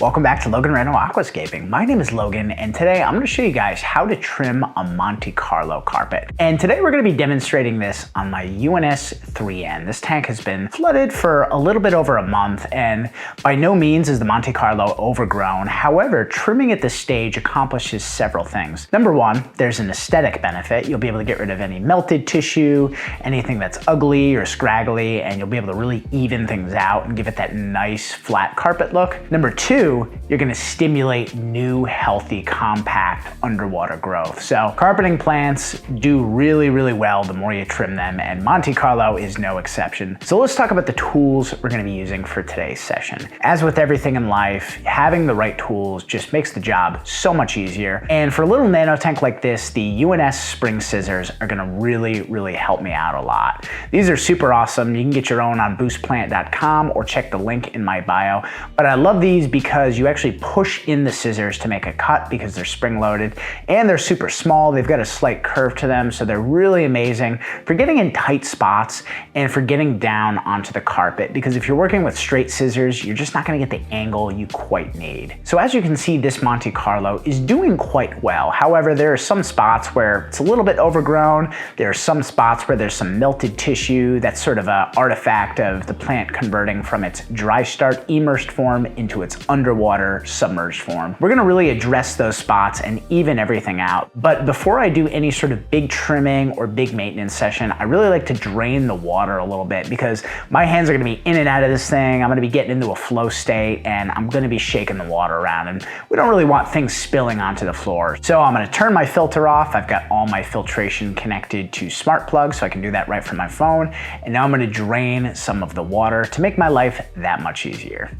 Welcome back to Logan Rando Aquascaping. My name is Logan, and today I'm going to show you guys how to trim a Monte Carlo carpet. And today we're going to be demonstrating this on my UNS 3N. This tank has been flooded for a little bit over a month, and by no means is the Monte Carlo overgrown. However, trimming at this stage accomplishes several things. Number one, there's an aesthetic benefit. You'll be able to get rid of any melted tissue, anything that's ugly or scraggly, and you'll be able to really even things out and give it that nice flat carpet look. Number two, you're going to stimulate new, healthy, compact underwater growth. So carpeting plants do really well the more you trim them, and Monte Carlo is no exception. So let's talk about the tools we're going to be using for today's session. As with everything in life, having the right tools just makes the job so much easier. And for a little nano tank like this, the UNS spring scissors are going to really help me out a lot. These are super awesome. You can get your own on boostplant.com or check the link in my bio. But I love these because you actually push in the scissors to make a cut because they're spring loaded, and they're super small. They've got a slight curve to them, so they're really amazing for getting in tight spots and for getting down onto the carpet, because if you're working with straight scissors, you're just not going to get the angle you quite need. So as you can see, this Monte Carlo is doing quite well. However, there are some spots where it's a little bit overgrown. There are some spots where there's some melted tissue. That's sort of an artifact of the plant converting from its dry start immersed form into its underwater submerged form. We're gonna really address those spots and even everything out. But before I do any sort of big trimming or big maintenance session, I really like to drain the water a little bit, because my hands are gonna be in and out of this thing. I'm gonna be getting into a flow state, and I'm gonna be shaking the water around, and we don't really want things spilling onto the floor. So I'm gonna turn my filter off. I've got all my filtration connected to smart plugs, so I can do that right from my phone. And now I'm gonna drain some of the water to make my life that much easier.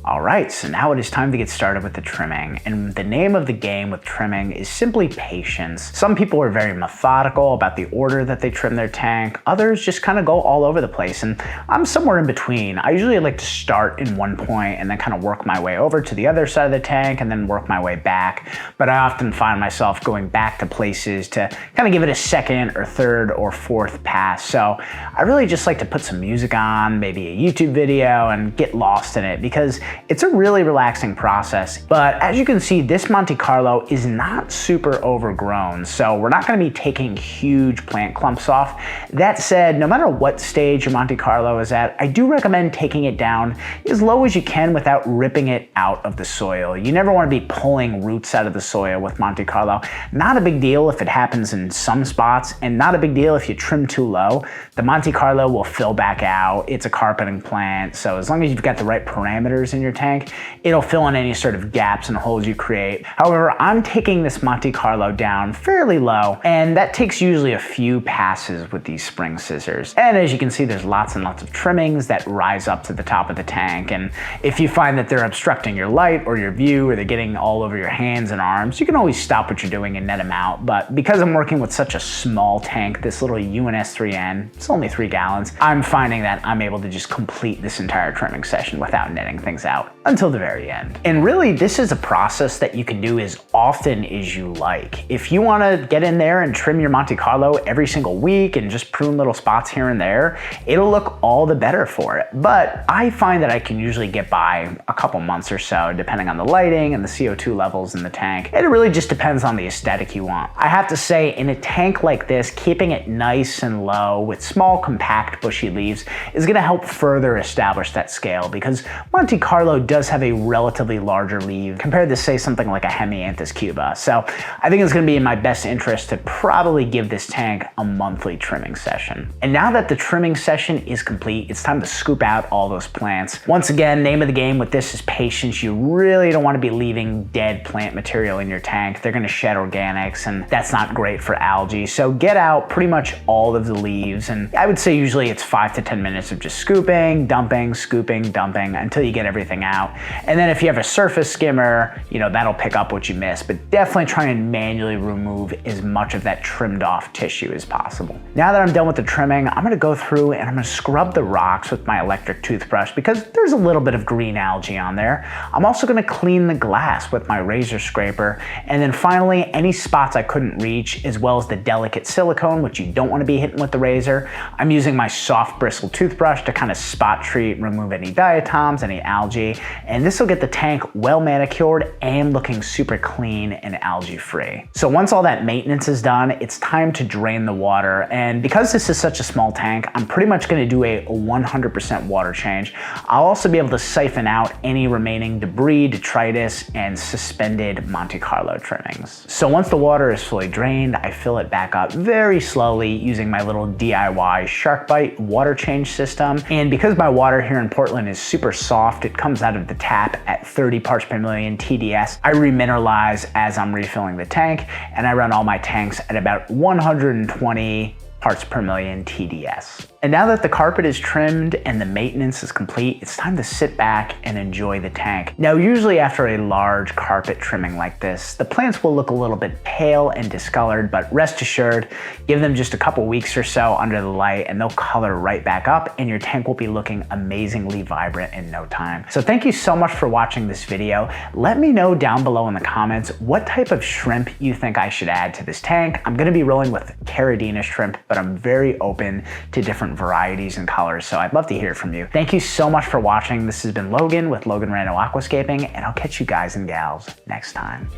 All right, so now it is time to get started with the trimming. And the name of the game with trimming is simply patience. Some people are very methodical about the order that they trim their tank. Others just kind of go all over the place, and I'm somewhere in between. I usually like to start in one point and then kind of work my way over to the other side of the tank and then work my way back. But I often find myself going back to places to kind of give it a second or third or fourth pass. So I really just like to put some music on, maybe a YouTube video, and get lost in it, because it's a really relaxing process. But as you can see, this Monte Carlo is not super overgrown, so we're not going to be taking huge plant clumps off. That said, no matter what stage your Monte Carlo is at, I do recommend taking it down as low as you can without ripping it out of the soil. You never want to be pulling roots out of the soil with Monte Carlo. Not a big deal if it happens in some spots, and not a big deal if you trim too low. The Monte Carlo will fill back out. It's a carpeting plant, so as long as you've got the right parameters in your tank, it'll fill in any sort of gaps and holes you create. However, I'm taking this Monte Carlo down fairly low, and that takes usually a few passes with these spring scissors. And as you can see, there's lots and lots of trimmings that rise up to the top of the tank, and if you find that they're obstructing your light or your view, or they're getting all over your hands and arms, you can always stop what you're doing and net them out. But because I'm working with such a small tank, this little UNS 3N, it's only 3 gallons, I'm finding that I'm able to just complete this entire trimming session without netting things out until the very end. And really, this is a process that you can do as often as you like. If you want to get in there and trim your Monte Carlo every single week and just prune little spots here and there, it'll look all the better for it. But I find that I can usually get by a couple months or so, depending on the lighting and the CO2 levels in the tank. And it really just depends on the aesthetic you want. I have to say, in a tank like this, keeping it nice and low with small, compact, bushy leaves is going to help further establish that scale, because Monte Carlo does have a relatively larger leaf compared to, say, something like a Hemianthus cuba. So I think it's going to be in my best interest to probably give this tank a monthly trimming session. And now that the trimming session is complete, it's time to scoop out all those plants. Once again, name of the game with this is patience. You really don't want to be leaving dead plant material in your tank. They're going to shed organics, and that's not great for algae. So get out pretty much all of the leaves, and I would say usually it's 5 to 10 minutes of just scooping, dumping, scooping, dumping until you get everything out. And then if you have a surface skimmer, that'll pick up what you missed, but definitely try and manually remove as much of that trimmed off tissue as possible. Now that I'm done with the trimming, I'm gonna go through and I'm gonna scrub the rocks with my electric toothbrush, because there's a little bit of green algae on there. I'm also gonna clean the glass with my razor scraper. And then finally, any spots I couldn't reach, as well as the delicate silicone, which you don't wanna be hitting with the razor, I'm using my soft bristle toothbrush to kind of spot treat, remove any diatoms, any algae, algae, and this will get the tank well manicured and looking super clean and algae free. So once all that maintenance is done, it's time to drain the water, and because this is such a small tank, I'm pretty much going to do a 100% water change. I'll also be able to siphon out any remaining debris, detritus, and suspended Monte Carlo trimmings. So once the water is fully drained, I fill it back up very slowly using my little DIY shark bite water change system. And because my water here in Portland is super soft, it comes out of the tap at 30 parts per million TDS. I remineralize as I'm refilling the tank, and I run all my tanks at about 120 parts per million TDS. And now that the carpet is trimmed and the maintenance is complete, it's time to sit back and enjoy the tank. Now, usually after a large carpet trimming like this, the plants will look a little bit pale and discolored, but rest assured, give them just a couple weeks or so under the light and they'll color right back up and your tank will be looking amazingly vibrant in no time. So thank you so much for watching this video. Let me know down below in the comments what type of shrimp you think I should add to this tank. I'm gonna be rolling with Caridina shrimp, but I'm very open to different varieties and colors, so I'd love to hear from you. Thank you so much for watching. This has been Logan with Logan Rando Aquascaping, and I'll catch you guys and gals next time.